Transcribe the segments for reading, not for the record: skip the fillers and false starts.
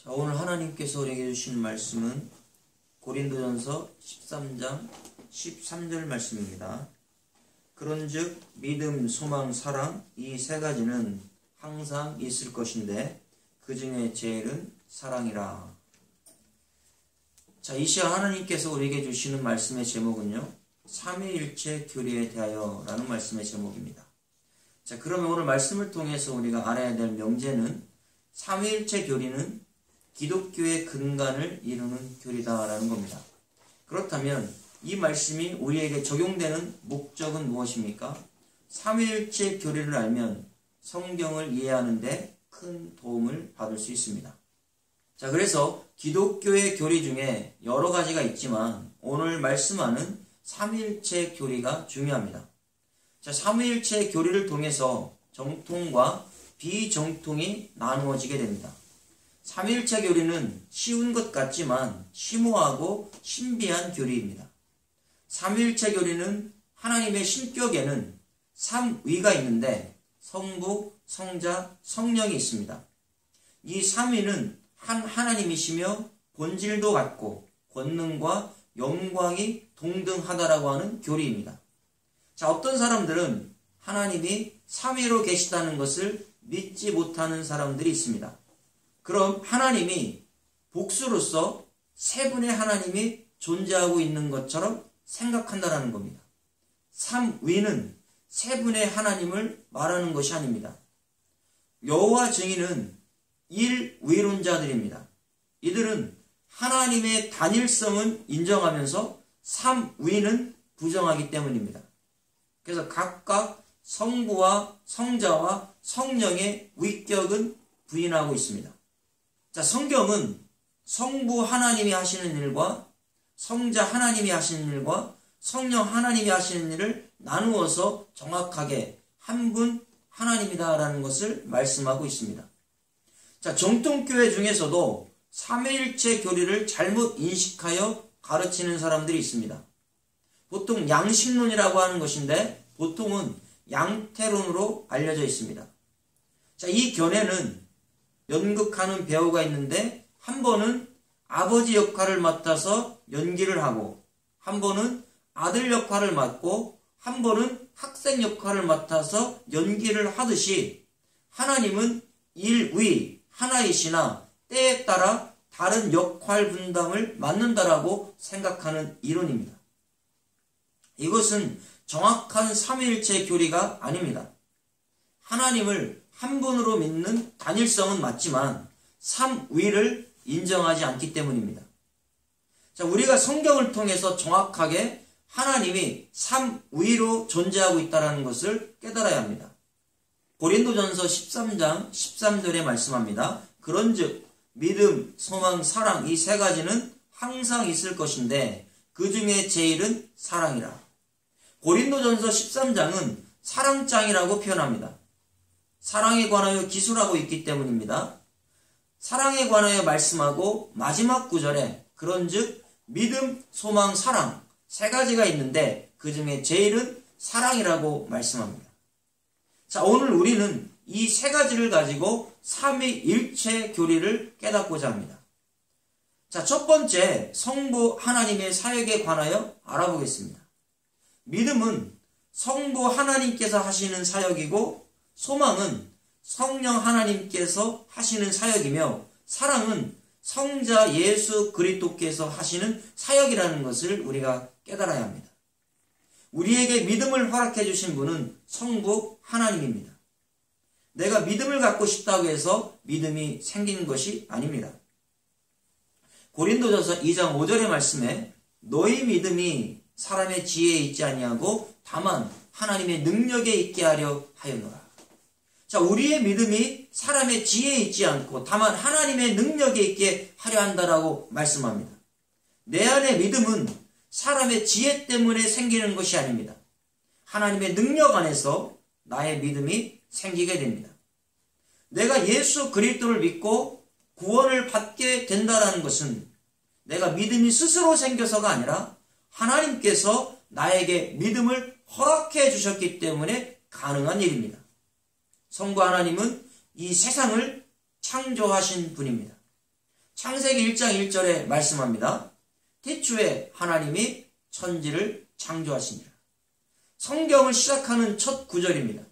자, 오늘 하나님께서 우리에게 주신 말씀은 고린도전서 13장 13절 말씀입니다. 그런즉 믿음, 소망, 사랑 이 세 가지는 항상 있을 것인데 그 중에 제일은 사랑이라. 자, 이 시간 하나님께서 우리에게 주시는 말씀의 제목은요, 삼위일체 교리에 대하여 라는 말씀의 제목입니다. 자, 그러면 오늘 말씀을 통해서 우리가 알아야 될 명제는 삼위일체 교리는 기독교의 근간을 이루는 교리다라는 겁니다. 그렇다면 이 말씀이 우리에게 적용되는 목적은 무엇입니까? 삼위일체 교리를 알면 성경을 이해하는 데 큰 도움을 받을 수 있습니다. 자, 그래서 기독교의 교리 중에 여러 가지가 있지만 오늘 말씀하는 삼위일체 교리가 중요합니다. 자, 삼위일체 교리를 통해서 정통과 비정통이 나누어지게 됩니다. 삼위일체 교리는 쉬운 것 같지만 심오하고 신비한 교리입니다. 삼위일체 교리는 하나님의 신격에는 삼위가 있는데 성부, 성자, 성령이 있습니다. 이 삼위는 한 하나님이시며 본질도 같고 권능과 영광이 동등하다라고 하는 교리입니다. 자, 어떤 사람들은 하나님이 삼위로 계시다는 것을 믿지 못하는 사람들이 있습니다. 그럼 하나님이 복수로서 세 분의 하나님이 존재하고 있는 것처럼 생각한다라는 겁니다. 삼위는 세 분의 하나님을 말하는 것이 아닙니다. 여호와 증인은 일위론자들입니다. 이들은 하나님의 단일성은 인정하면서 삼위는 부정하기 때문입니다. 그래서 각각 성부와 성자와 성령의 위격은 부인하고 있습니다. 자, 성경은 성부 하나님이 하시는 일과 성자 하나님이 하시는 일과 성령 하나님이 하시는 일을 나누어서 정확하게 한 분 하나님이다라는 것을 말씀하고 있습니다. 자, 정통교회 중에서도 삼위일체 교리를 잘못 인식하여 가르치는 사람들이 있습니다. 보통 양식론이라고 하는 것인데 보통은 양태론으로 알려져 있습니다. 자, 이 견해는 연극하는 배우가 있는데 한 번은 아버지 역할을 맡아서 연기를 하고 한 번은 아들 역할을 맡고 한 번은 학생 역할을 맡아서 연기를 하듯이 하나님은 일위 하나이시나 때에 따라 다른 역할 분담을 맡는다라고 생각하는 이론입니다. 이것은 정확한 삼위일체 교리가 아닙니다. 하나님을 한 분으로 믿는 단일성은 맞지만 삼위를 인정하지 않기 때문입니다. 자, 우리가 성경을 통해서 정확하게 하나님이 삼위로 존재하고 있다는 것을 깨달아야 합니다. 고린도전서 13장 13절에 말씀합니다. 그런즉 믿음, 소망, 사랑 이 세 가지는 항상 있을 것인데 그 중에 제일은 사랑이라. 고린도전서 13장은 사랑장이라고 표현합니다. 사랑에 관하여 기술하고 있기 때문입니다. 사랑에 관하여 말씀하고 마지막 구절에 그런즉 믿음, 소망, 사랑 세 가지가 있는데 그 중에 제일은 사랑이라고 말씀합니다. 자, 오늘 우리는 이 세 가지를 가지고 삼위일체 교리를 깨닫고자 합니다. 자, 첫 번째 성부 하나님의 사역에 관하여 알아보겠습니다. 믿음은 성부 하나님께서 하시는 사역이고 소망은 성령 하나님께서 하시는 사역이며 사랑은 성자 예수 그리스도께서 하시는 사역이라는 것을 우리가 깨달아야 합니다. 우리에게 믿음을 허락해 주신 분은 성부 하나님입니다. 내가 믿음을 갖고 싶다고 해서 믿음이 생긴 것이 아닙니다. 고린도전서 2장 5절의 말씀에 너희 믿음이 사람의 지혜에 있지 아니하고 다만 하나님의 능력에 있게 하려 하였노라. 자, 우리의 믿음이 사람의 지혜에 있지 않고 다만 하나님의 능력에 있게 하려 한다라고 말씀합니다. 내 안의 믿음은 사람의 지혜 때문에 생기는 것이 아닙니다. 하나님의 능력 안에서 나의 믿음이 생기게 됩니다. 내가 예수 그리스도를 믿고 구원을 받게 된다는 것은 내가 믿음이 스스로 생겨서가 아니라 하나님께서 나에게 믿음을 허락해 주셨기 때문에 가능한 일입니다. 성부 하나님은 이 세상을 창조하신 분입니다. 창세기 1장 1절에 말씀합니다. 태초에 하나님이 천지를 창조하시니라. 성경을 시작하는 첫 구절입니다.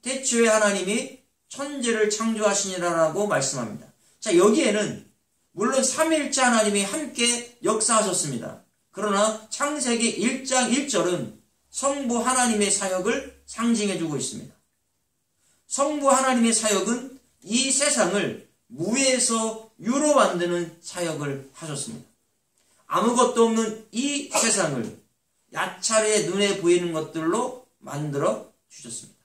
태초에 하나님이 천지를 창조하시니라라고 말씀합니다. 자, 여기에는 물론 삼위일체 하나님이 함께 역사하셨습니다. 그러나 창세기 1장 1절은 성부 하나님의 사역을 상징해주고 있습니다. 성부 하나님의 사역은 이 세상을 무에서 유로 만드는 사역을 하셨습니다. 아무것도 없는 이 세상을 야차례 눈에 보이는 것들로 만들어 주셨습니다.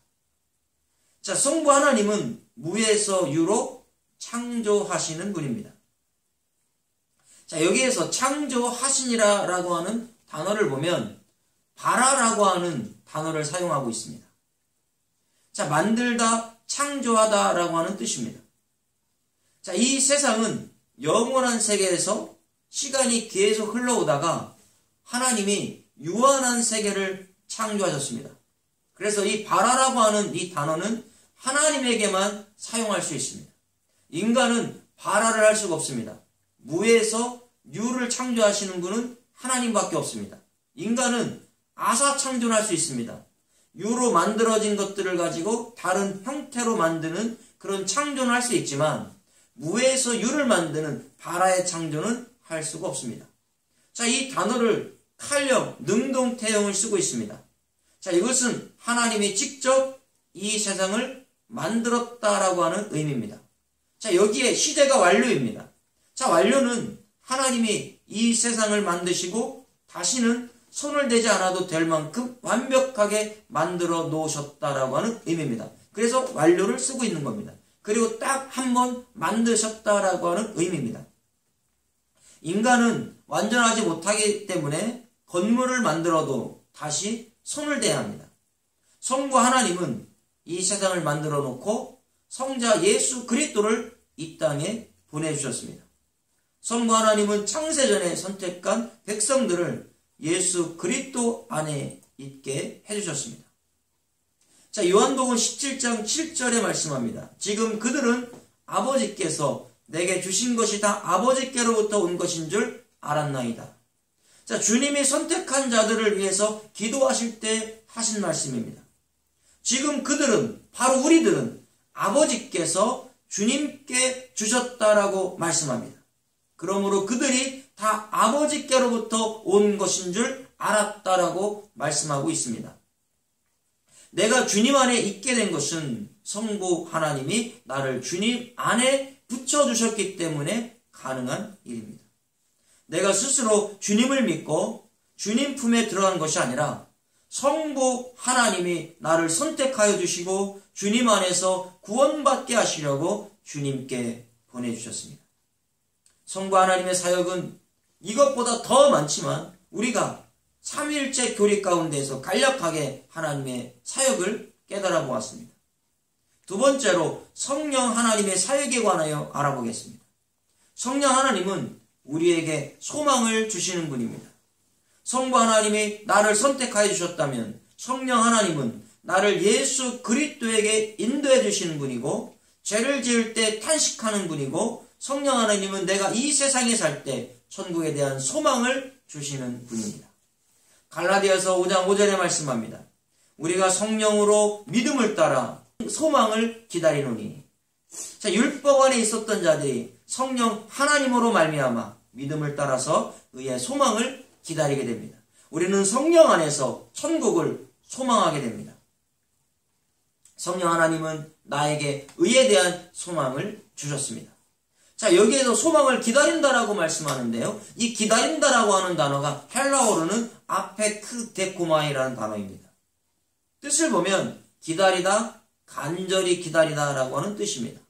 자, 성부 하나님은 무에서 유로 창조하시는 분입니다. 자, 여기에서 창조하시니라라고 하는 단어를 보면 바라라고 하는 단어를 사용하고 있습니다. 자, 만들다, 창조하다라고 하는 뜻입니다. 자, 이 세상은 영원한 세계에서 시간이 계속 흘러오다가 하나님이 유한한 세계를 창조하셨습니다. 그래서 이 바라라고 하는 이 단어는 하나님에게만 사용할 수 있습니다. 인간은 바라를 할 수가 없습니다. 무에서 유를 창조하시는 분은 하나님밖에 없습니다. 인간은 아사 창조를 할 수 있습니다. 유로 만들어진 것들을 가지고 다른 형태로 만드는 그런 창조는 할 수 있지만 무에서 유를 만드는 바라의 창조는 할 수가 없습니다. 자, 이 단어를 칼령, 능동태형을 쓰고 있습니다. 자, 이것은 하나님이 직접 이 세상을 만들었다라고 하는 의미입니다. 자, 여기에 시제가 완료입니다. 자, 완료는 하나님이 이 세상을 만드시고 다시는 손을 대지 않아도 될 만큼 완벽하게 만들어 놓으셨다라고 하는 의미입니다. 그래서 완료를 쓰고 있는 겁니다. 그리고 딱 한 번 만드셨다라고 하는 의미입니다. 인간은 완전하지 못하기 때문에 건물을 만들어도 다시 손을 대야 합니다. 성부 하나님은 이 세상을 만들어 놓고 성자 예수 그리스도를 이 땅에 보내주셨습니다. 성부 하나님은 창세전에 선택한 백성들을 예수 그리스도 안에 있게 해주셨습니다. 자, 요한복음 17장 7절에 말씀합니다. 지금 그들은 아버지께서 내게 주신 것이 다 아버지께로부터 온 것인 줄 알았나이다. 자, 주님이 선택한 자들을 위해서 기도하실 때 하신 말씀입니다. 지금 그들은, 바로 우리들은 아버지께서 주님께 주셨다라고 말씀합니다. 그러므로 그들이 다 아버지께로부터 온 것인 줄 알았다라고 말씀하고 있습니다. 내가 주님 안에 있게 된 것은 성부 하나님이 나를 주님 안에 붙여주셨기 때문에 가능한 일입니다. 내가 스스로 주님을 믿고 주님 품에 들어간 것이 아니라 성부 하나님이 나를 선택하여 주시고 주님 안에서 구원받게 하시려고 주님께 보내주셨습니다. 성부 하나님의 사역은 이것보다 더 많지만 우리가 삼위일체 교리 가운데서 간략하게 하나님의 사역을 깨달아 보았습니다. 두 번째로 성령 하나님의 사역에 관하여 알아보겠습니다. 성령 하나님은 우리에게 소망을 주시는 분입니다. 성부 하나님이 나를 선택하여 주셨다면 성령 하나님은 나를 예수 그리스도에게 인도해 주시는 분이고 죄를 지을 때 탄식하는 분이고 성령 하나님은 내가 이 세상에 살 때 천국에 대한 소망을 주시는 분입니다. 갈라디아서 5장 5절에 말씀합니다. 우리가 성령으로 믿음을 따라 소망을 기다리노니. 자, 율법 안에 있었던 자들이 성령 하나님으로 말미암아 믿음을 따라서 의의 소망을 기다리게 됩니다. 우리는 성령 안에서 천국을 소망하게 됩니다. 성령 하나님은 나에게 의에 대한 소망을 주셨습니다. 자, 여기에서 소망을 기다린다라고 말씀하는데요. 이 기다린다라고 하는 단어가 헬라어로는 아페크데코마이라는 단어입니다. 뜻을 보면 기다리다, 간절히 기다리다라고 하는 뜻입니다.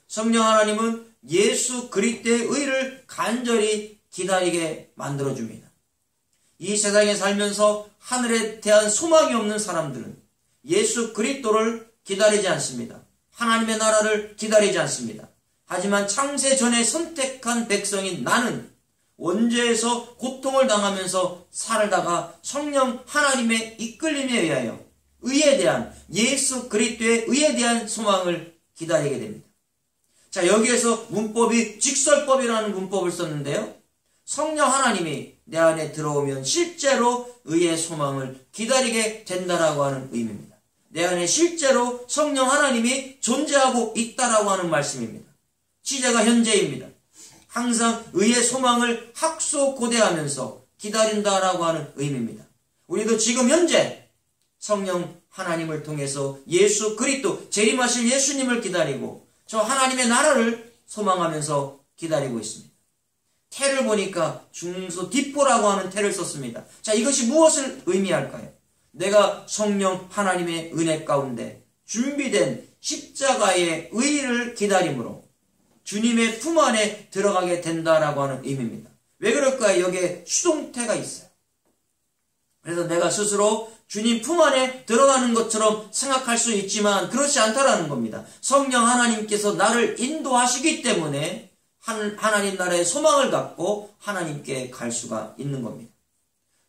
성령 하나님은 예수 그리스도의 의를 간절히 기다리게 만들어줍니다. 이 세상에 살면서 하늘에 대한 소망이 없는 사람들은 예수 그리스도를 기다리지 않습니다. 하나님의 나라를 기다리지 않습니다. 하지만 창세 전에 선택한 백성인 나는 원죄에서 고통을 당하면서 살다가 성령 하나님의 이끌림에 의하여 의에 대한 예수 그리스도의 의에 대한 소망을 기다리게 됩니다. 자, 여기에서 문법이 직설법이라는 문법을 썼는데요. 성령 하나님이 내 안에 들어오면 실제로 의의 소망을 기다리게 된다라고 하는 의미입니다. 내 안에 실제로 성령 하나님이 존재하고 있다라고 하는 말씀입니다. 시제가 현재입니다. 항상 의의 소망을 학소고대하면서 기다린다라고 하는 의미입니다. 우리도 지금 현재 성령 하나님을 통해서 예수 그리스도 재림하실 예수님을 기다리고 저 하나님의 나라를 소망하면서 기다리고 있습니다. 태를 보니까 중소 뒷보라고 하는 태를 썼습니다. 자, 이것이 무엇을 의미할까요? 내가 성령 하나님의 은혜 가운데 준비된 십자가의 의를 기다림으로 주님의 품 안에 들어가게 된다라고 하는 의미입니다. 왜 그럴까요? 여기에 수동태가 있어요. 그래서 내가 스스로 주님 품 안에 들어가는 것처럼 생각할 수 있지만 그렇지 않다라는 겁니다. 성령 하나님께서 나를 인도하시기 때문에 하나님 나라의 소망을 갖고 하나님께 갈 수가 있는 겁니다.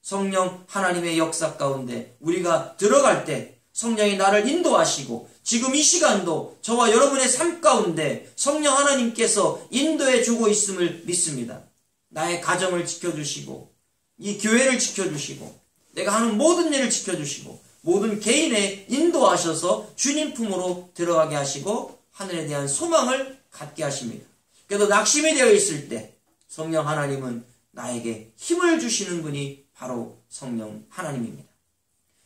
성령 하나님의 역사 가운데 우리가 들어갈 때 성령이 나를 인도하시고 지금 이 시간도 저와 여러분의 삶 가운데 성령 하나님께서 인도해 주고 있음을 믿습니다. 나의 가정을 지켜주시고 이 교회를 지켜주시고 내가 하는 모든 일을 지켜주시고 모든 개인에 인도하셔서 주님 품으로 들어가게 하시고 하늘에 대한 소망을 갖게 하십니다. 그래도 낙심이 되어 있을 때 성령 하나님은 나에게 힘을 주시는 분이 바로 성령 하나님입니다.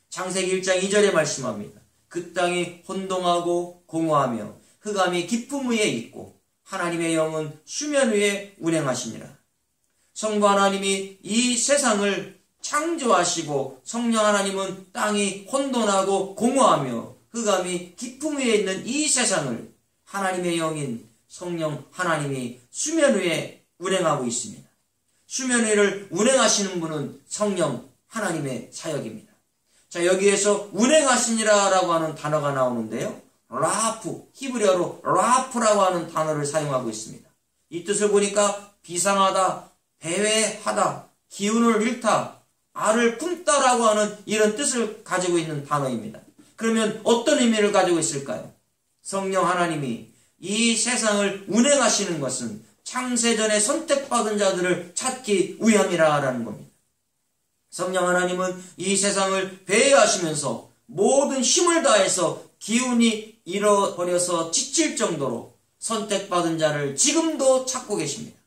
창세기 1장 2절에 말씀합니다. 그 땅이 혼동하고 공허하며 흑암이 깊음 위에 있고 하나님의 영은 수면 위에 운행하시니라. 성부 하나님이 이 세상을 창조하시고 성령 하나님은 땅이 혼돈하고 공허하며 흑암이 깊음 위에 있는 이 세상을 하나님의 영인 성령 하나님이 수면 위에 운행하고 있습니다. 수면 위를 운행하시는 분은 성령 하나님의 사역입니다. 자, 여기에서 운행하시니라 라고 하는 단어가 나오는데요. 라프, 히브리어로 라프라고 하는 단어를 사용하고 있습니다. 이 뜻을 보니까 비상하다, 배회하다, 기운을 잃다, 알을 품다라고 하는 이런 뜻을 가지고 있는 단어입니다. 그러면 어떤 의미를 가지고 있을까요? 성령 하나님이 이 세상을 운행하시는 것은 창세전에 선택받은 자들을 찾기 위함이라는 겁니다. 성령 하나님은 이 세상을 배회하시면서 모든 힘을 다해서 기운이 잃어버려서 지칠 정도로 선택받은 자를 지금도 찾고 계십니다.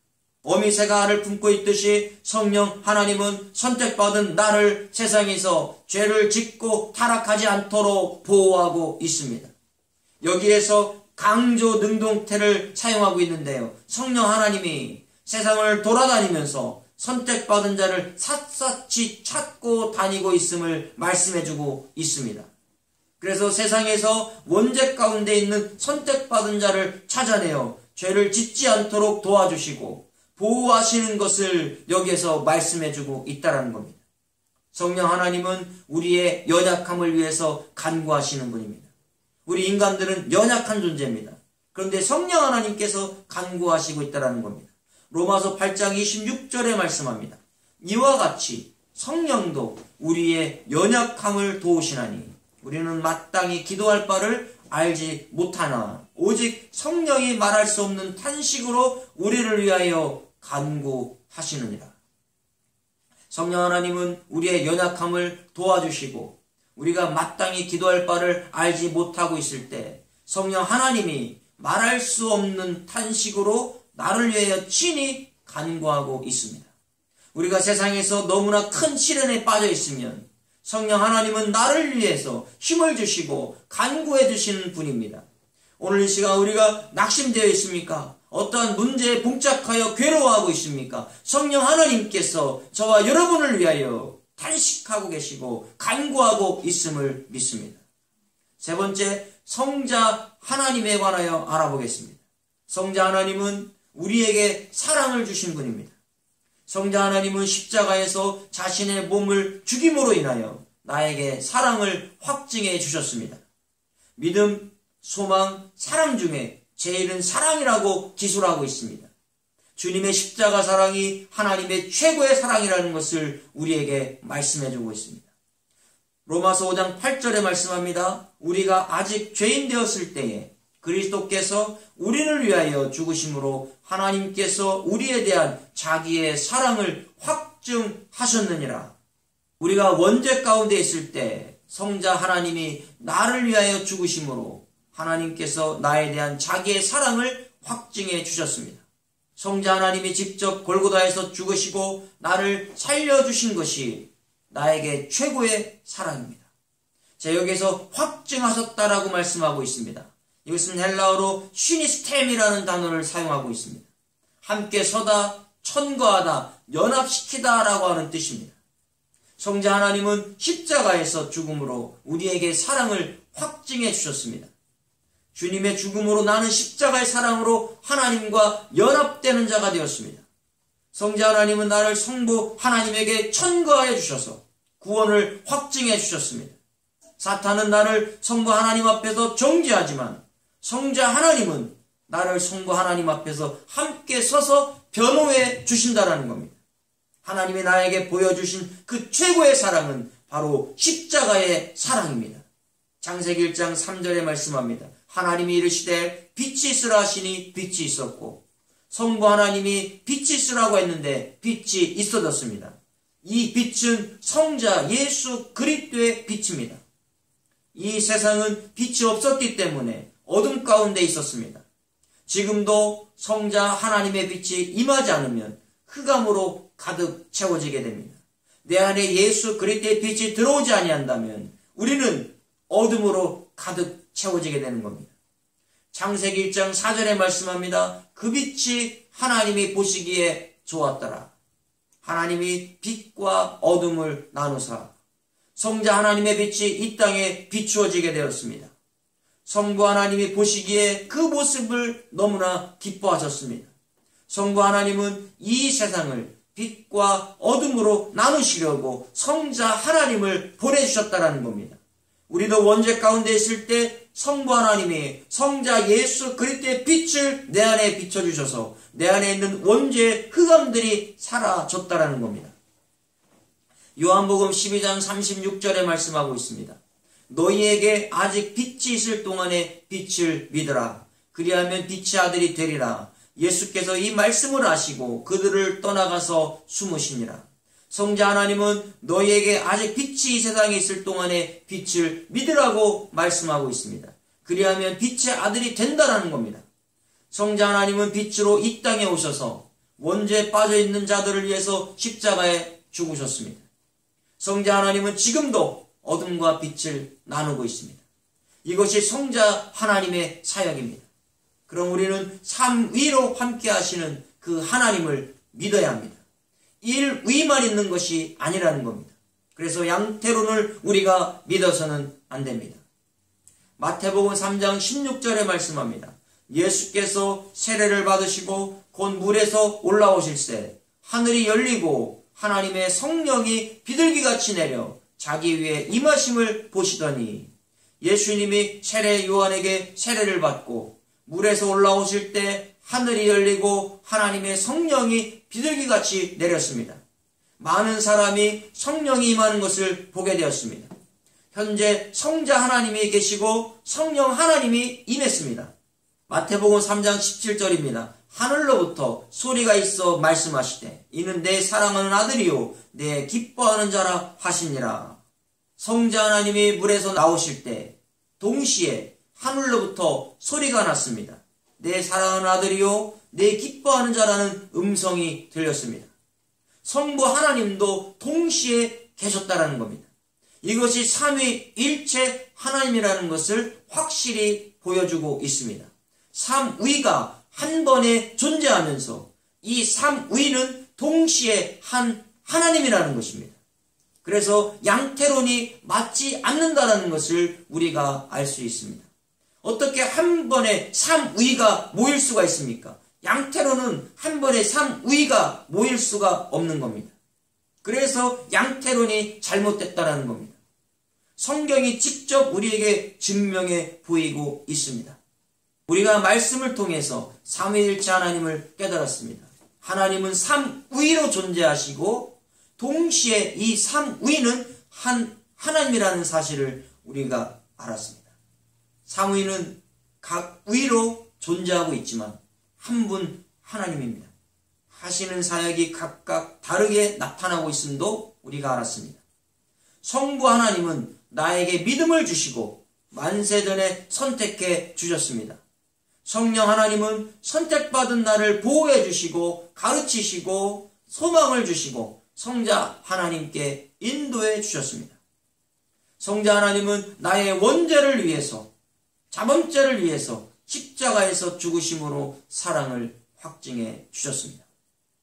어미새가 알을 품고 있듯이 성령 하나님은 선택받은 나를 세상에서 죄를 짓고 타락하지 않도록 보호하고 있습니다. 여기에서 강조 능동태를 사용하고 있는데요. 성령 하나님이 세상을 돌아다니면서 선택받은 자를 샅샅이 찾고 다니고 있음을 말씀해주고 있습니다. 그래서 세상에서 원죄 가운데 있는 선택받은 자를 찾아내어 죄를 짓지 않도록 도와주시고 보호하시는 것을 여기에서 말씀해주고 있다는 겁니다. 성령 하나님은 우리의 연약함을 위해서 간구하시는 분입니다. 우리 인간들은 연약한 존재입니다. 그런데 성령 하나님께서 간구하시고 있다는 겁니다. 로마서 8장 26절에 말씀합니다. 이와 같이 성령도 우리의 연약함을 도우시나니 우리는 마땅히 기도할 바를 알지 못하나 오직 성령이 말할 수 없는 탄식으로 우리를 위하여 간구하시느니라. 성령 하나님은 우리의 연약함을 도와주시고 우리가 마땅히 기도할 바를 알지 못하고 있을 때 성령 하나님이 말할 수 없는 탄식으로 나를 위하여 친히 간구하고 있습니다. 우리가 세상에서 너무나 큰 시련에 빠져 있으면 성령 하나님은 나를 위해서 힘을 주시고 간구해 주시는 분입니다. 오늘 이 시간 우리가 낙심되어 있습니까? 어떠한 문제에 봉착하여 괴로워하고 있습니까? 성령 하나님께서 저와 여러분을 위하여 탄식하고 계시고 간구하고 있음을 믿습니다. 세 번째, 성자 하나님에 관하여 알아보겠습니다. 성자 하나님은 우리에게 사랑을 주신 분입니다. 성자 하나님은 십자가에서 자신의 몸을 죽임으로 인하여 나에게 사랑을 확증해 주셨습니다. 믿음, 소망, 사랑 중에 제일은 사랑이라고 기술하고 있습니다. 주님의 십자가 사랑이 하나님의 최고의 사랑이라는 것을 우리에게 말씀해주고 있습니다. 로마서 5장 8절에 말씀합니다. 우리가 아직 죄인 되었을 때에 그리스도께서 우리를 위하여 죽으심으로 하나님께서 우리에 대한 자기의 사랑을 확증하셨느니라. 우리가 원죄 가운데 있을 때 성자 하나님이 나를 위하여 죽으심으로 하나님께서 나에 대한 자기의 사랑을 확증해 주셨습니다. 성자 하나님이 직접 골고다에서 죽으시고 나를 살려주신 것이 나에게 최고의 사랑입니다. 자, 여기서 확증하셨다라고 말씀하고 있습니다. 이것은 헬라어로 시니스템이라는 단어를 사용하고 있습니다. 함께 서다, 천거하다, 연합시키다 라고 하는 뜻입니다. 성자 하나님은 십자가에서 죽음으로 우리에게 사랑을 확증해 주셨습니다. 주님의 죽음으로 나는 십자가의 사랑으로 하나님과 연합되는 자가 되었습니다. 성자 하나님은 나를 성부 하나님에게 천거하여 주셔서 구원을 확증해 주셨습니다. 사탄은 나를 성부 하나님 앞에서 정죄하지만 성자 하나님은 나를 성부 하나님 앞에서 함께 서서 변호해 주신다라는 겁니다. 하나님이 나에게 보여주신 그 최고의 사랑은 바로 십자가의 사랑입니다. 창세기 1장 3절에 말씀합니다. 하나님이 이르시되 빛이 있으라 하시니 빛이 있었고 성부 하나님이 빛이 있으라고 했는데 빛이 있어졌습니다. 이 빛은 성자 예수 그리스도의 빛입니다. 이 세상은 빛이 없었기 때문에 어둠 가운데 있었습니다. 지금도 성자 하나님의 빛이 임하지 않으면 흑암으로 가득 채워지게 됩니다. 내 안에 예수 그리스도의 빛이 들어오지 아니한다면 우리는 어둠으로 가득 채워지게 되는 겁니다. 창세기 1장 4절에 말씀합니다. 그 빛이 하나님이 보시기에 좋았더라. 하나님이 빛과 어둠을 나누사 성자 하나님의 빛이 이 땅에 비추어지게 되었습니다. 성부 하나님이 보시기에 그 모습을 너무나 기뻐하셨습니다. 성부 하나님은 이 세상을 빛과 어둠으로 나누시려고 성자 하나님을 보내주셨다는 겁니다. 우리도 원죄 가운데 있을 때 성부 하나님이 성자 예수 그리스도의 빛을 내 안에 비춰주셔서 내 안에 있는 원죄의 흑암들이 사라졌다는 겁니다. 요한복음 12장 36절에 말씀하고 있습니다. 너희에게 아직 빛이 있을 동안에 빛을 믿으라. 그리하면 빛의 아들이 되리라. 예수께서 이 말씀을 하시고 그들을 떠나가서 숨으시니라. 성자 하나님은 너희에게 아직 빛이 이 세상에 있을 동안에 빛을 믿으라고 말씀하고 있습니다. 그리하면 빛의 아들이 된다라는 겁니다. 성자 하나님은 빛으로 이 땅에 오셔서 원죄에 빠져있는 자들을 위해서 십자가에 죽으셨습니다. 성자 하나님은 지금도 어둠과 빛을 나누고 있습니다. 이것이 성자 하나님의 사역입니다. 그럼 우리는 삼위로 함께 하시는 그 하나님을 믿어야 합니다. 일위만 있는 것이 아니라는 겁니다. 그래서 양태론을 우리가 믿어서는 안 됩니다. 마태복음 3장 16절에 말씀합니다. 예수께서 세례를 받으시고 곧 물에서 올라오실새 하늘이 열리고 하나님의 성령이 비둘기같이 내려 자기 위에 임하심을 보시더니 예수님이 세례 요한에게 세례를 받고 물에서 올라오실 때 하늘이 열리고 하나님의 성령이 비둘기같이 내렸습니다. 많은 사람이 성령이 임하는 것을 보게 되었습니다. 현재 성자 하나님이 계시고 성령 하나님이 임했습니다. 마태복음 3장 17절입니다. 하늘로부터 소리가 있어 말씀하시되 이는 내 사랑하는 아들이요 내 기뻐하는 자라 하시니라. 성자 하나님이 물에서 나오실 때 동시에 하늘로부터 소리가 났습니다. 내 사랑하는 아들이요 내 기뻐하는 자라는 음성이 들렸습니다. 성부 하나님도 동시에 계셨다라는 겁니다. 이것이 삼위일체 하나님이라는 것을 확실히 보여주고 있습니다. 삼위가 한 번에 존재하면서 이 삼위는 동시에 한 하나님이라는 것입니다. 그래서 양태론이 맞지 않는다는 것을 우리가 알 수 있습니다. 어떻게 한 번에 삼위가 모일 수가 있습니까? 양태론은 한 번에 삼위가 모일 수가 없는 겁니다. 그래서 양태론이 잘못됐다는 겁니다. 성경이 직접 우리에게 증명해 보이고 있습니다. 우리가 말씀을 통해서 삼위일체 하나님을 깨달았습니다. 하나님은 삼위로 존재하시고 동시에 이 삼위는 한 하나님이라는 사실을 우리가 알았습니다. 삼위는 각 위로 존재하고 있지만 한 분 하나님입니다. 하시는 사역이 각각 다르게 나타나고 있음도 우리가 알았습니다. 성부 하나님은 나에게 믿음을 주시고 만세전에 선택해 주셨습니다. 성령 하나님은 선택받은 나를 보호해 주시고 가르치시고 소망을 주시고 성자 하나님께 인도해 주셨습니다. 성자 하나님은 나의 원죄를 위해서, 자범죄를 위해서 십자가에서 죽으심으로 사랑을 확증해 주셨습니다.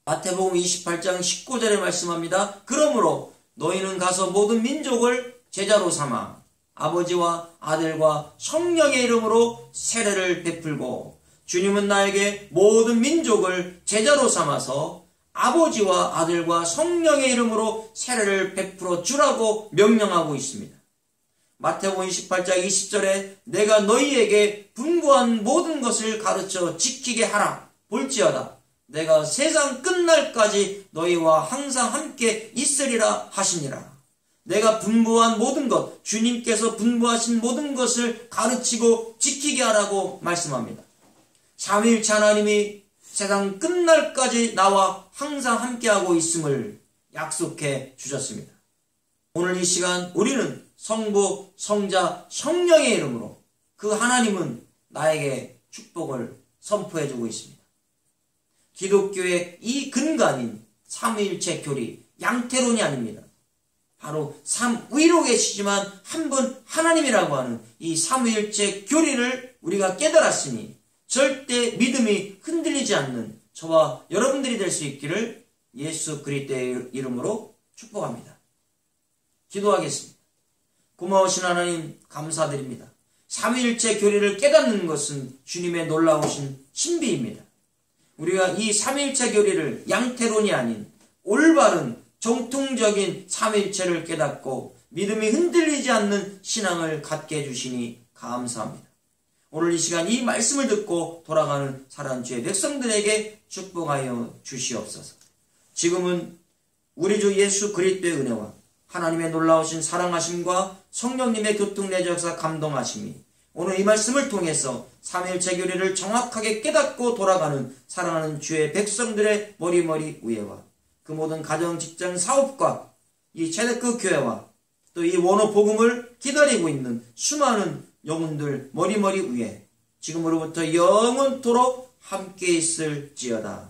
마태복음 28장 19절에 말씀합니다. 그러므로 너희는 가서 모든 민족을 제자로 삼아 아버지와 아들과 성령의 이름으로 세례를 베풀고, 주님은 나에게 모든 민족을 제자로 삼아서 아버지와 아들과 성령의 이름으로 세례를 베풀어 주라고 명령하고 있습니다. 마태복음 28장 20절에 내가 너희에게 분부한 모든 것을 가르쳐 지키게 하라. 볼지어다 내가 세상 끝날까지 너희와 항상 함께 있으리라 하시니라. 내가 분부한 모든 것, 주님께서 분부하신 모든 것을 가르치고 지키게 하라고 말씀합니다. 삼위일체 하나님이 세상 끝날까지 나와 항상 함께하고 있음을 약속해 주셨습니다. 오늘 이 시간 우리는 성부, 성자, 성령의 이름으로 그 하나님은 나에게 축복을 선포해 주고 있습니다. 기독교의 이 근간인 삼위일체 교리, 양태론이 아닙니다. 바로 삼위로 계시지만 한 분 하나님이라고 하는 이 삼위일체 교리를 우리가 깨달았으니 절대 믿음이 흔들리지 않는 저와 여러분들이 될 수 있기를 예수 그리스도의 이름으로 축복합니다. 기도하겠습니다. 고마우신 하나님 감사드립니다. 삼위일체 교리를 깨닫는 것은 주님의 놀라우신 신비입니다. 우리가 이 삼위일체 교리를 양태론이 아닌 올바른 정통적인 삼위일체를 깨닫고 믿음이 흔들리지 않는 신앙을 갖게 해주시니 감사합니다. 오늘 이 시간 이 말씀을 듣고 돌아가는 사랑하는 주의 백성들에게 축복하여 주시옵소서. 지금은 우리 주 예수 그리스도의 은혜와 하나님의 놀라우신 사랑하심과 성령님의 교통내적 역사 감동하심이 오늘 이 말씀을 통해서 삼위일체 교리를 정확하게 깨닫고 돌아가는 사랑하는 주의 백성들의 머리머리 위에와 그 모든 가정, 직장, 사업과 이 체대크 교회와 또 이 원어 복음을 기다리고 있는 수많은 영혼들 머리머리 위에 지금으로부터 영원토록 함께 있을지어다.